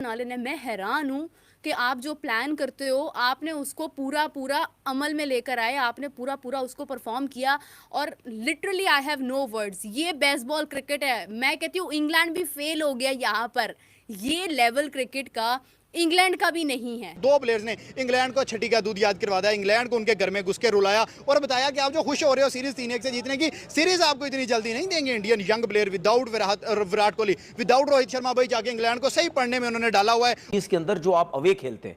नाले ने, मैं हैरान हूँ कि आप जो प्लान करते हो आपने उसको पूरा पूरा अमल में लेकर आए, आपने पूरा पूरा उसको परफॉर्म किया। और literally I have no words. ये बेसबॉल क्रिकेट है। मैं कहती हूँ इंग्लैंड भी फेल हो गया यहाँ पर। ये लेवल क्रिकेट का इंग्लैंड का भी नहीं है। दो प्लेयर्स ने इंग्लैंड को छठी का दूध याद करवा दिया, इंग्लैंड को उनके घर में घुस के रुलाया और बताया कि आप जो खुश हो रहे हो सीरीज 3-1 से जीतने की, सीरीज आपको इतनी जल्दी नहीं देंगे Indian young player without Virat Kohli, without Rohit Sharma भाई जाके इंग्लैंड को सही पढ़ने में उन्होंने डाला हुआ है। इसके अंदर जो आप अवे खेलते हैं,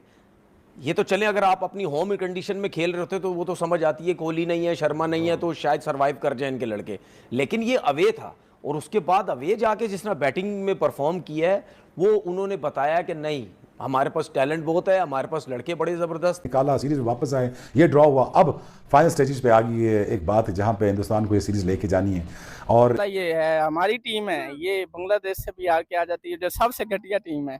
ये तो चले अगर आप अपनी होम कंडीशन में खेल रहे होते तो वो तो समझ आती है, कोहली नहीं है, शर्मा नहीं है, तो शायद सरवाइव कर जाए इनके लड़के। लेकिन ये अवे था और उसके बाद अवे जाके जिसने बैटिंग में परफॉर्म किया है वो उन्होंने बताया कि नहीं, हमारे पास टैलेंट बहुत है, हमारे पास लड़के बड़े जबरदस्त। निकाला, सीरीज में वापस आए, ये ड्रॉ हुआ। अब फाइनल स्टेजेस पे आ गई है एक बात जहां पे हिंदुस्तान को ये सीरीज लेके जानी है। और ये है हमारी टीम है, ये बांग्लादेश से भी आके आ जाती है, जो सबसे घटिया टीम है।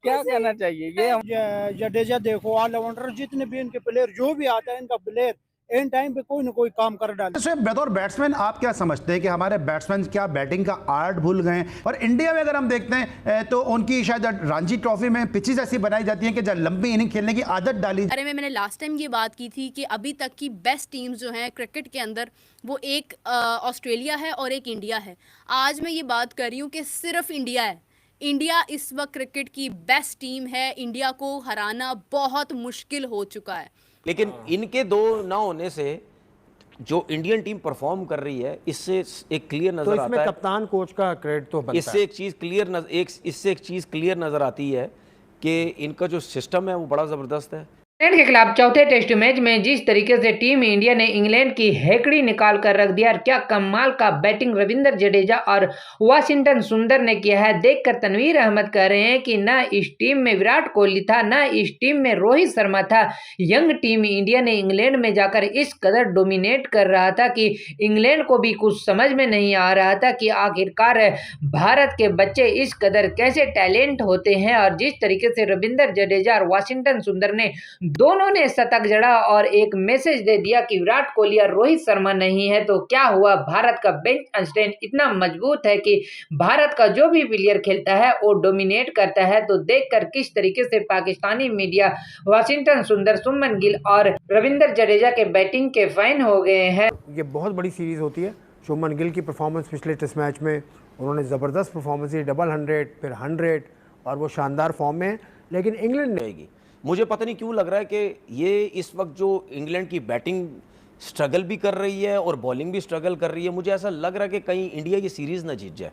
क्या कहना चाहिए, ये जडेजा देखो, ऑलराउंडर जितने भी इनके प्लेयर जो भी आता है, इनका प्लेयर एंड टाइम पे कोई ना कोई काम कर डाले। बतौर बैट्समैन आप क्या समझते हैं कि हमारे बैट्समैन क्या बैटिंग का आर्ट भूल गए? और इंडिया में अगर हम देखते हैं तो उनकी शायद रणजी ट्रॉफी में पिचेस ऐसी बनाई जाती हैं कि जब लंबी इनिंग खेलने की आदत डाली। अरे मैंने लास्ट टाइम ये बात की थी कि अभी तक की बेस्ट टीम्स जो हैं क्रिकेट के अंदर, वो एक ऑस्ट्रेलिया है और एक इंडिया है। आज मैं ये बात कर रही हूँ कि सिर्फ इंडिया है। इंडिया इस वक्त क्रिकेट की बेस्ट टीम है। इंडिया को हराना बहुत मुश्किल हो चुका है। लेकिन इनके दो ना होने से जो इंडियन टीम परफॉर्म कर रही है, इससे एक क्लियर नजर आता है। तो इसमें कप्तान कोच का क्रेडिट तो बनता है। इससे एक चीज क्लियर नजर आती है कि इनका जो सिस्टम है वो बड़ा जबरदस्त है। इंग्लैंड के खिलाफ चौथे टेस्ट मैच में जिस तरीके से टीम इंडिया ने इंग्लैंड की हेकड़ी निकाल कर रख दिया, और क्या कमाल का बैटिंग रविंद्र जडेजा और वाशिंगटन सुंदर ने किया है। देखकर तनवीर अहमद कह रहे हैं कि ना इस टीम में विराट कोहली था, ना इस टीम में रोहित शर्मा था। यंग टीम इंडिया ने इंग्लैंड में जाकर इस कदर डोमिनेट कर रहा था कि इंग्लैंड को भी कुछ समझ में नहीं आ रहा था कि आखिरकार भारत के बच्चे इस कदर कैसे टैलेंट होते हैं। और जिस तरीके से रविंद्र जडेजा और वाशिंगटन सुंदर ने दोनों ने शतक जड़ा और एक मैसेज दे दिया कि विराट कोहली और रोहित शर्मा नहीं है तो क्या हुआ, भारत का बेंच स्ट्रेंथ इतना मजबूत है कि भारत का जो भी प्लेयर खेलता है वो डोमिनेट करता है। तो देखकर किस तरीके से पाकिस्तानी मीडिया वाशिंगटन सुंदर, सुमन गिल और रविंद्र जडेजा के बैटिंग के फैन हो गए हैं। ये बहुत बड़ी सीरीज होती है। शुभमन गिल की परफॉर्मेंस पिछले टेस्ट मैच में उन्होंने ज़बरदस्त परफॉर्मेंस दी, डबल 100 फिर 100 और वो शानदार फॉर्म में है। लेकिन इंग्लैंड रहेगी, मुझे पता नहीं क्यों लग रहा है कि ये इस वक्त जो इंग्लैंड की बैटिंग स्ट्रगल भी कर रही है और बॉलिंग भी स्ट्रगल कर रही है, मुझे ऐसा लग रहा है कि कहीं इंडिया की सीरीज ना जीत जाए।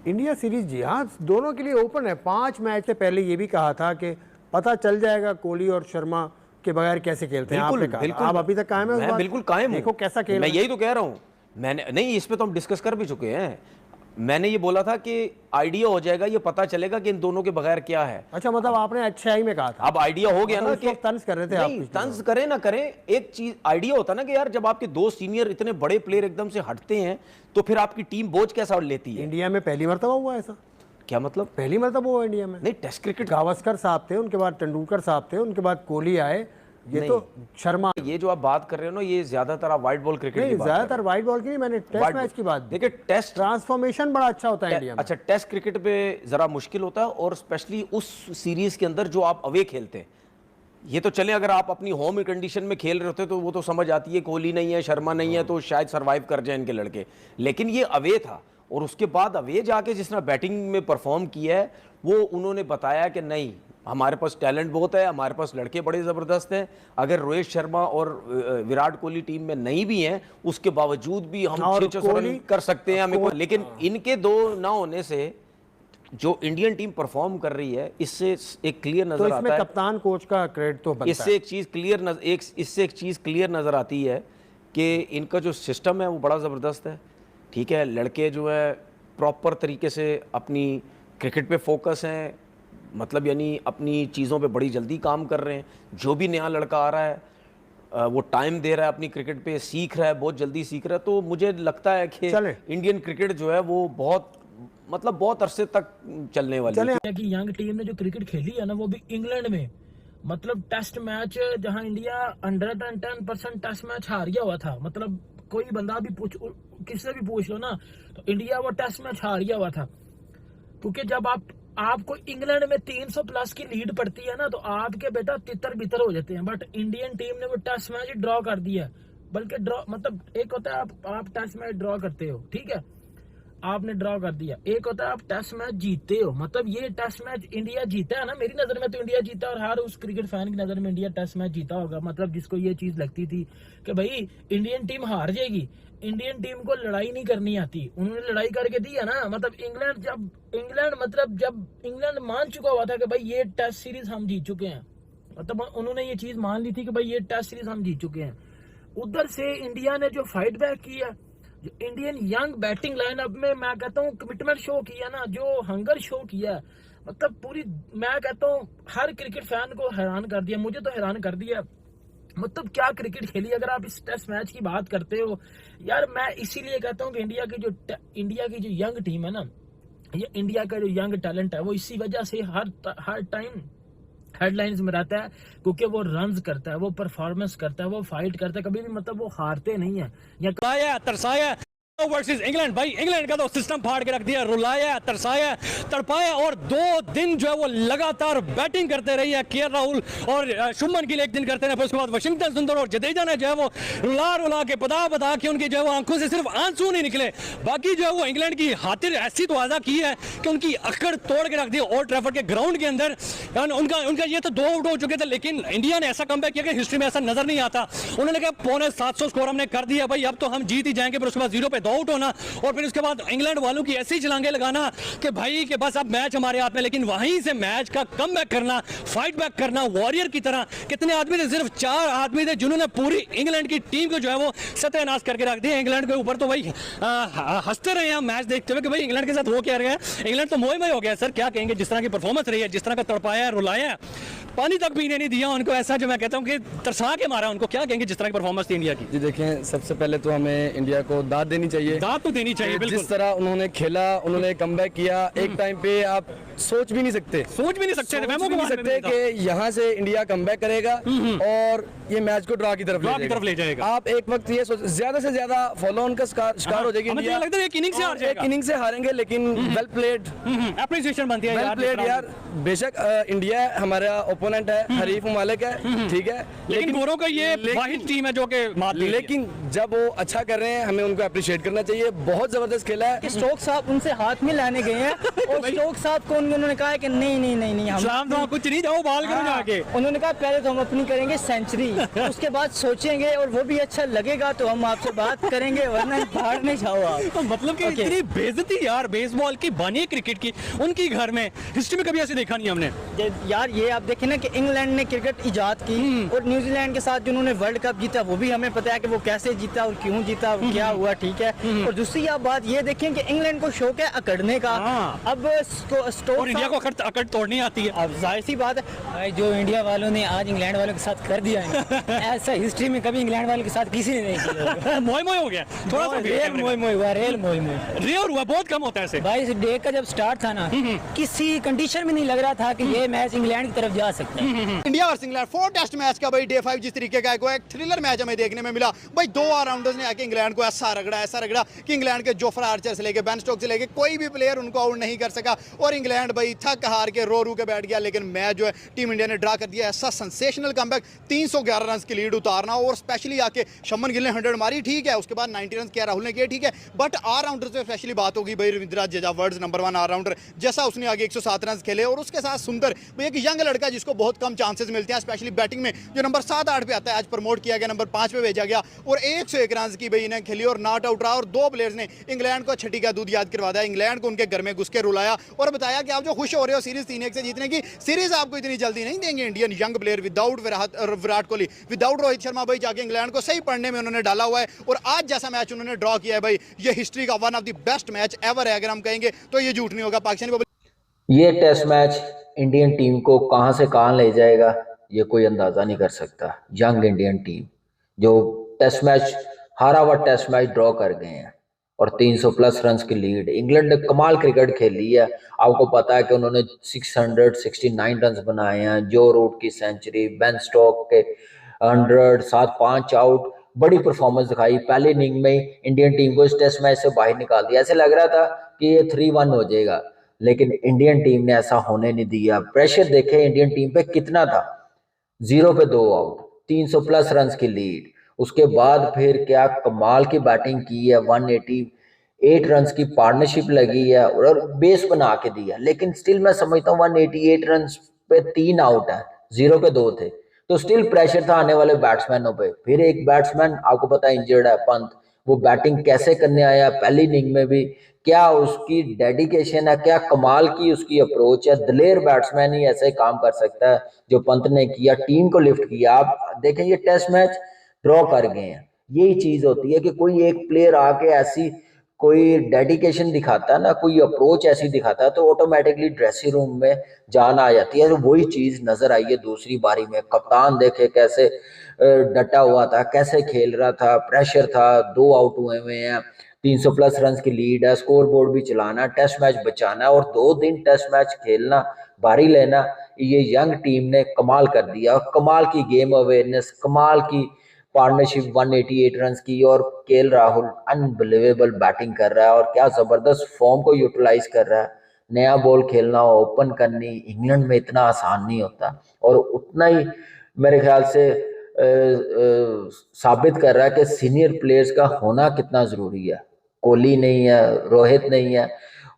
इंडिया सीरीज जी हाँ दोनों के लिए ओपन है। 5 मैच से पहले ये भी कहा था कि पता चल जाएगा कोहली और शर्मा के बगैर कैसे खेलते हैं। बिल्कुल, आप अभी तक कायम है? मैं बिल्कुल कायम हूं। देखो कैसा खेल, मैं यही तो कह रहा हूं। मैंने नहीं, इस पे तो हम डिस्कस कर भी चुके हैं। मैंने ये बोला था कि आइडिया हो जाएगा, ये पता चलेगा कि इन दोनों के बगैर क्या है। अच्छा, मतलब आपने अच्छाई में कहा था। अब आइडिया हो गया ना कि तंज कर रहे थे नहीं, तंज करें ना करें, एक चीज आइडिया होता ना कि यार जब आपके दो सीनियर इतने बड़े प्लेयर एकदम से हटते हैं तो फिर आपकी टीम बोझ कैसा लेती है। इंडिया में पहली मर्तबा हुआ ऐसा? क्या मतलब पहली मर्तबा हुआ इंडिया में? नहीं, टेस्ट क्रिकेट गावस्कर साहब थे, उनके बाद तेंदुलकर साहब थे, उनके बाद कोहली आए, ये तो शर्मा। ये जो आप बात कर रहे हो ना, ये ज्यादातर आप व्हाइट बॉल क्रिकेट की बात ज्यादातर व्हाइट बॉल की नहीं, मैंने टेस्ट मैच की बात। देखिए टेस्ट ट्रांसफॉर्मेशन बड़ा अच्छा होता है इंडिया में। अच्छा, टेस्ट क्रिकेट पे जरा मुश्किल होता है और स्पेशली उस सीरीज के अंदर जो आप अवे खेलते हैं। ये तो चले अगर आप अपनी होम कंडीशन में खेल रहे होते तो वो तो समझ आती है, कोहली नहीं है, शर्मा नहीं है, तो शायद सरवाइव कर जाए इनके लड़के। लेकिन ये अवे था और उसके बाद अवे जाके जिसने बैटिंग में परफॉर्म किया है वो उन्होंने बताया कि नहीं, हमारे पास टैलेंट बहुत है, हमारे पास लड़के बड़े ज़बरदस्त हैं। अगर रोहित शर्मा और विराट कोहली टीम में नहीं भी हैं, उसके बावजूद भी हम 600 रन कर सकते हैं हमें। लेकिन इनके दो ना होने से जो इंडियन टीम परफॉर्म कर रही है, इससे एक क्लियर नजर आता है। तो इसमें कप्तान कोच का क्रेडिट तो बनता है। इससे एक चीज़ क्लियर नज़र आती है कि इनका जो सिस्टम है वो बड़ा ज़बरदस्त है। ठीक है, लड़के जो है प्रॉपर तरीके से अपनी क्रिकेट पे फोकस हैं, मतलब यानी अपनी चीज़ों पे बड़ी जल्दी काम कर रहे हैं। जो भी नया लड़का आ रहा है वो टाइम दे रहा है अपनी क्रिकेट पे, सीख रहा है, बहुत जल्दी सीख रहा है। तो मुझे लगता है कि इंडियन क्रिकेट जो है वो बहुत अरसे तक चलने वाली है। कि यंग टीम ने जो क्रिकेट खेली है ना, वो भी इंग्लैंड में, मतलब टेस्ट मैच जहां इंडिया 110% टेस्ट मैच हार गया हुआ था। मतलब कोई बंदा भी किससे भी पूछ लो ना, तो इंडिया वो टेस्ट मैच हार गया हुआ था। क्योंकि जब आप आपको इंग्लैंड में 300 प्लस की लीड पड़ती है ना, तो आपके बेटा तितर बितर हो जाते हैं। बट इंडियन टीम ने वो टेस्ट मैच ही ड्रॉ कर दिया, बल्कि ड्रॉ मतलब एक होता है आप टेस्ट मैच ड्रॉ करते हो, ठीक है, आपने ड्रॉ कर दिया। एक होता है आप टेस्ट मैच जीतते हो, मतलब ये टेस्ट मैच इंडिया जीता है ना, मेरी नजर में तो इंडिया जीता, और हर उस क्रिकेट फैन की नजर में इंडिया टेस्ट मैच जीता होगा। मतलब जिसको ये चीज लगती थी कि भाई इंडियन टीम हार जाएगी, इंडियन टीम को लड़ाई नहीं करनी आती, उन्होंने लड़ाई करके दी है ना। मतलब जब इंग्लैंड मान चुका हुआ था कि भाई ये टेस्ट सीरीज हम जीत चुके हैं, मतलब उन्होंने ये चीज मान ली थी कि भाई ये टेस्ट सीरीज हम जीत चुके हैं। उधर से इंडिया ने जो फाइट बैक किया, जो इंडियन यंग बैटिंग लाइनअप में मैं कहता हूँ कमिटमेंट शो किया ना, जो हंगर शो किया, मतलब पूरी मैं कहता हूँ हर क्रिकेट फैन को हैरान कर दिया, मुझे तो हैरान कर दिया। मतलब क्या क्रिकेट खेली। अगर आप इस टेस्ट मैच की बात करते हो यार, मैं इसीलिए कहता हूँ कि इंडिया की जो यंग टीम है ना, ये इंडिया का जो यंग टैलेंट है, वो इसी वजह से हर टाइम हेडलाइंस में रहता है, क्योंकि वो रन्स करता है, वो परफॉर्मेंस करता है, वो फाइट करता है, कभी भी मतलब वो हारते नहीं है। या तरसाया वर्सेस इंग्लैंड, भाई इंग्लैंड का तो सिस्टम फाड़ के रख दिया, रुलाया, तरसाया, तड़पाया, और 2 दिन जो है वो लगातार बैटिंग करते रही है केएल राहुल और शुभमन गिल एक दिन करते रहे, फिर उसके बाद वाशिंगटन सुंदर और जडेजा ने जो है वो रुला के बता के उनकी जो है वो आंखों से सिर्फ आंसू नहीं निकले, बाकी जो है वो इंग्लैंड की खातिर ऐसी तो आजा की है कि उनकी अकड़ तोड़ के रख दी ओल्ड ट्रैफर्ड के ग्राउंड के अंदर। उनका ये तो 2 आउट हो चुके थे, लेकिन इंडिया ने ऐसा कमबैक किया कि हिस्ट्री में ऐसा नजर नहीं आता। उन्होंने कहा 750 स्कोर हमने कर दिया भाई, अब तो हम जीत ही जाएंगे, फिर उसके बाद 0 पे 2 आउट होना, और फिर उसके बाद इंग्लैंड वालों की ऐसी छलांगे लगाना कि भाई कि बस अब मैच हमारे हाथ में, लेकिन वहीं से मैच का कमबैक करना, फाइट बैक करना वॉरियर की तरह। कितने आदमी थे? सिर्फ 4 आदमी थे जिन्होंने पूरी इंग्लैंड की टीम को जो है वो सत्यानाश करके रख दिया। इंग्लैंड के ऊपर तो भाई हंसते रहे हम मैच देखते हुए कि भाई इंग्लैंड के साथ वो क्या रहा है, इंग्लैंड तो मोह हो गया सर, क्या कहेंगे। जिस तरह की परफॉर्मेंस रही है, जिस तरह का तड़पाया रुलाया, पानी तक पीने नहीं दिया उनको, ऐसा जो मैं कहता हूँ कि तरसा के मारा उनको, क्या कहेंगे जिस तरह की परफॉर्मेंस थी इंडिया की। जी देखें, सबसे पहले तो हमें इंडिया को दाद देनी चाहिए, दाद तो देनी चाहिए बिल्कुल। जिस तरह उन्होंने खेला, उन्होंने कमबैक किया, एक टाइम पे आप सोच भी नहीं सकते कि यहाँ से इंडिया कमबैक करेगा और ये मैच को ड्रॉ की तरफ ले जाएगा। आप एक वक्त ये सोच, ज्यादा से ज्यादा फॉलो ऑन का शिकार हो जाएगी इंडिया, एक इनिंग से हारेंगे, लेकिन वेल प्लेड, एप्रिसिएशन बनती है, वेल प्लेड यार। बेशक इंडिया हमारा ओपोनेंट है, हरीफ ममालिक है, ठीक है, लेकिन गोरों का ये वाहिद टीम है जो कि लेकिन जब वो अच्छा कर रहे हैं हमें उनको अप्रिशिएट करना चाहिए। बहुत जबरदस्त खेला है। स्टोक साहब उनसे हाथ में लाने गए हैं और स्टोक साहब को उन्होंने कहा कि नहीं हम कुछ नहीं, जाओ बाल करो जाके। उन्होंने कहा पहले तो हम अपनी करेंगे सेंचुरी, उसके बाद सोचेंगे और वो भी अच्छा लगेगा तो हम आपसे बात करेंगे, वरना भाड़ में जाओ आप। तो मतलब कि इतनी बेइज्जती यार बेसबॉल की बनी क्रिकेट की, उनकी घर में हिस्ट्री में कभी ऐसे देखा नहीं हमने यार। ये आप देखें ना कि इंग्लैंड ने क्रिकेट इजाद की और न्यूजीलैंड के साथ जो उन्होंने वर्ल्ड कप जीता, वो भी हमें पता है कि वो कैसे जीता और क्यों जीता और क्या हुआ, ठीक है। और दूसरी आप बात ये देखें कि इंग्लैंड को शौक है अकड़ने का, अब और इंडिया को अकड़ तोड़नी आती है। अब जाहिर सी बात है भाई, जो इंडिया वालों ने आज इंग्लैंड वालों के साथ कर दिया है ऐसा हिस्ट्री में कभी इंग्लैंड वालों के साथ किसी ने नहीं किया। मोह हो गया, थोड़ा सा रेल मोह हुआ, बहुत कम होता है ऐसे। भाई इस डे का जब स्टार्ट था ना, किसी कंडीशन में नहीं लग रहा था कि ये मैच इंग्लैंड की तरफ जा सकता है। इंडिया और इंग्लैंड 4 टेस्ट मैच का भाई डे 5 जिस तरीके का एक थ्रिलर मैच हमें देखने में मिला भाई। 2 ऑलराउंडर्स ने आके इंग्लैंड को ऐसा रगड़ा कि इंग्लैंड के जोफ्रा आर्चर से लेके बेन स्टोक्स से लेके कोई भी प्लेयर उनको आउट नहीं कर सका, और इंग्लैंड भाई थक हार के रो के बैठ गया। लेकिन मैच जो है टीम इंडिया ने ड्रा कर दिया। ऐसा सेंसेशनल कमबैक, 311 रन की लीड उतारना, और स्पेशली आके शुभमन गिल ने 100 मारी, ठीक है, उसके बाद 90 रन किया राहुल ने किया, ठीक है, बट ऑलराउंडर से स्पेशली बात होगी भाई Ravindra Jadeja, world number 1 allrounder, जैसा उसने आगे 107 रन खेले, और उसके साथ सुंदर भाई एक यंग लड़का जिसको बहुत कम चांसेस मिलते हैं स्पेशली बैटिंग में, जो नंबर 7-8 पे आता है, आज प्रमोट किया गया, नंबर 5 पे भेजा गया, और 101 रन की भाई इन्हें खेली और नॉट आउट रहा। और 2 प्लेयर्स ने इंग्लैंड को छठी का दूध याद करवा दिया, इंग्लैंड को उनके घर में घुस के रुलाया और बताया कि आप जो खुश हो रहे हो सीरीज 3-1 से जीतने की, सीरीज आपको इतनी जल्दी नहीं देंगे Indian young player without Virat Kohli, without Rohit Sharma भाई, जाके इंग्लैंड को सही पढ़ने में उन्होंने डाला हुआ है। और आज जैसा मैच उन्होंने ड्रॉ किया है भाई, ये हिस्ट्री का one of the best match ever है, अगर हम कहेंगे तो ये झूठ नहीं होगा। पाकिस्तानी ये टेस्ट मैच इंडियन टीम को कहां से कहां ले जाएगा ये कोई अंदाजा नहीं कर सकता। यंग इंडियन टीम जो टेस्ट मैच हारा हुआ टेस्ट मैच ड्रॉ कर गए हैं और 300 प्लस रन की लीड, इंग्लैंड ने कमाल क्रिकेट खेली है। आपको पता है कि उन्होंने 669 रन बनाए हैं, जो रूट की सेंचुरी, बेन स्टोक के 100, 7-5 आउट, बड़ी परफॉर्मेंस दिखाई। पहले इनिंग में इंडियन टीम को इस टेस्ट मैच से बाहर निकाल दिया, ऐसे लग रहा था कि ये 3-1 हो जाएगा, लेकिन इंडियन टीम ने ऐसा होने नहीं दिया। प्रेशर देखे इंडियन टीम पे कितना था, 0 पे 2 आउट, 300 प्लस रन की लीड। उसके बाद फिर क्या कमाल की बैटिंग की है, 188 रन की पार्टनरशिप लगी है और बेस बना के दिया। लेकिन स्टिल मैं समझता हूँ 188 रन पे 3 आउट है, 0 पे 2 थे, तो स्टिल प्रेशर था आने वाले बैट्समैनों पे। फिर एक बैट्समैन आपको पता है इंजर्ड है, पंत, वो बैटिंग कैसे करने आया पहली इनिंग में भी, क्या उसकी डेडिकेशन है, क्या कमाल की उसकी अप्रोच है। दिलेर बैट्समैन ही ऐसे काम कर सकता है जो पंत ने किया, टीम को लिफ्ट किया। आप देखें ये टेस्ट मैच ड्रॉ कर गए हैं, यही चीज होती है कि कोई एक प्लेयर आके ऐसी कोई डेडिकेशन दिखाता है ना, कोई अप्रोच ऐसी दिखाता है, तो ऑटोमेटिकली ड्रेसिंग रूम में जान आ जाती है। तो वही चीज नजर आई है दूसरी बारी में। कप्तान देखे कैसे डटा हुआ था, कैसे खेल रहा था, प्रेशर था, 2 आउट हुए हैं, 300 प्लस रन की लीड है, स्कोर बोर्ड भी चलाना, टेस्ट मैच बचाना और 2 दिन टेस्ट मैच खेलना, बारी लेना। ये यंग टीम ने कमाल कर दिया, कमाल की गेम अवेयरनेस, कमाल की पार्टनरशिप, 188 रन की। और केएल राहुल अनबिलीवेबल बैटिंग कर रहा है और क्या जबरदस्त फॉर्म को यूटिलाइज कर रहा है। नया बॉल खेलना, ओपन करनी इंग्लैंड में इतना आसान नहीं होता, और उतना ही मेरे ख्याल से साबित कर रहा है कि सीनियर प्लेयर्स का होना कितना जरूरी है। कोहली नहीं है, रोहित नहीं है,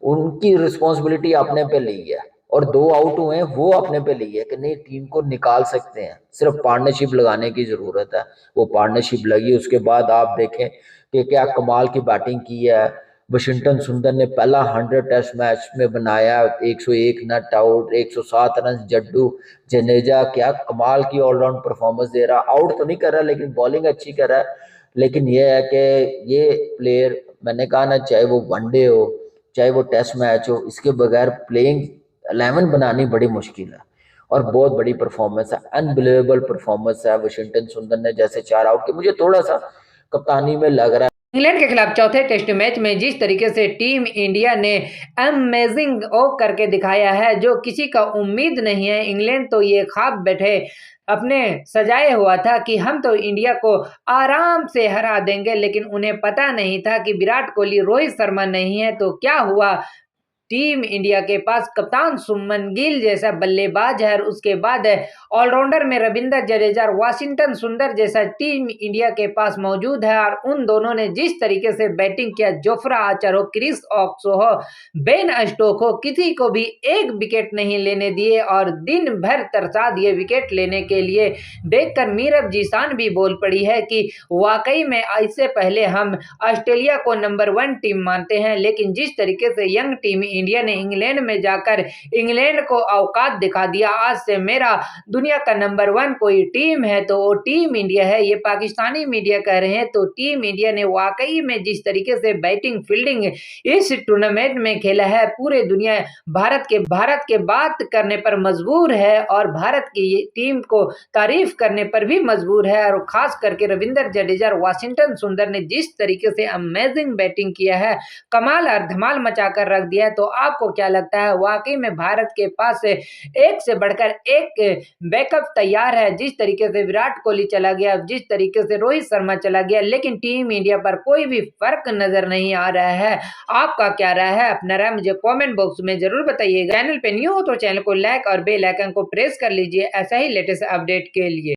उनकी रिस्पॉन्सिबिलिटी अपने पे ली है, और 2 आउट हुए हैं वो अपने पे ली है कि नहीं टीम को निकाल सकते हैं, सिर्फ पार्टनरशिप लगाने की जरूरत है। वो पार्टनरशिप लगी, उसके बाद आप देखें कि क्या कमाल की बैटिंग की है। वाशिंगटन सुंदर ने पहला 100 टेस्ट मैच में बनाया, 101 not out, 107 run. Jaddu Jadeja क्या कमाल की ऑलराउंड परफॉर्मेंस दे रहा, आउट तो नहीं कर रहा लेकिन बॉलिंग अच्छी कर रहा है। लेकिन ये है कि ये प्लेयर, मैंने कहा ना, चाहे वो वनडे हो चाहे वो टेस्ट मैच हो, इसके बगैर प्लेइंग 11 बनानी बड़ी मुश्किल है। और बहुत बड़ी परफॉर्मेंस है, अनबिलीवेबल परफॉर्मेंस है वाशिंगटन सुंदर ने, जैसे 4 आउट के। मुझे थोड़ा सा कप्तानी में लग रहा है इंग्लैंड के खिलाफ चौथे टेस्ट मैच में जिस तरीके से टीम इंडिया ने अमेजिंग ओवर करके दिखाया है, जो किसी का उम्मीद नहीं है। इंग्लैंड तो ये ख्वाब बैठे अपने सजाए हुआ था कि हम तो इंडिया को आराम से हरा देंगे, लेकिन उन्हें पता नहीं था कि विराट कोहली, रोहित शर्मा नहीं है। तो क्या हुआ, टीम इंडिया के पास कप्तान शुभमन गिल जैसा बल्लेबाज है, और उसके बाद ऑलराउंडर में रविंद्र जडेजा और वाशिंगटन सुंदर जैसा टीम इंडिया के पास मौजूद है। और उन दोनों ने जिस तरीके से बैटिंग किया, जोफ्रा आर्चर हो, क्रिस वोक्स हो, बेन स्टोक्स हो, किसी को भी एक विकेट नहीं लेने दिए और दिन भर तरसा दिए विकेट लेने के लिए। देखकर मीरब जीशान भी बोल पड़ी है कि वाकई में इससे पहले हम ऑस्ट्रेलिया को नंबर 1 टीम मानते हैं, लेकिन जिस तरीके से यंग टीम इंडिया ने इंग्लैंड में जाकर इंग्लैंड को औकात दिखा दिया, आज से मेरा दुनिया का नंबर 1 कोई टीम है तो वो टीम इंडिया है। ये पाकिस्तानी मीडिया कह रहे हैं, तो टीम इंडिया ने वाकई में जिस तरीके से बैटिंग फील्डिंग इस टूर्नामेंट में खेला है, पूरे दुनिया भारत के बात करने पर मजबूर है और भारत की टीम को तारीफ करने पर भी मजबूर है। और खास करके रविंद्र जडेजा और वाशिंगटन सुंदर ने जिस तरीके से अमेजिंग बैटिंग किया है, कमाल और धमाल मचा कर रख दिया है। तो आपको क्या लगता है, वाकई में भारत के पास एक से बढ़कर एक बैकअप तैयार है? जिस तरीके से विराट कोहली चला गया, जिस तरीके से रोहित शर्मा चला गया, लेकिन टीम इंडिया पर कोई भी फर्क नजर नहीं आ रहा है। आपका क्या राय है? अपना राय मुझे कमेंट बॉक्स में जरूर बताइएगा। चैनल पे न्यू हो तो चैनल को लाइक और बेल आइकन को प्रेस कर लीजिए ऐसा ही लेटेस्ट अपडेट के लिए।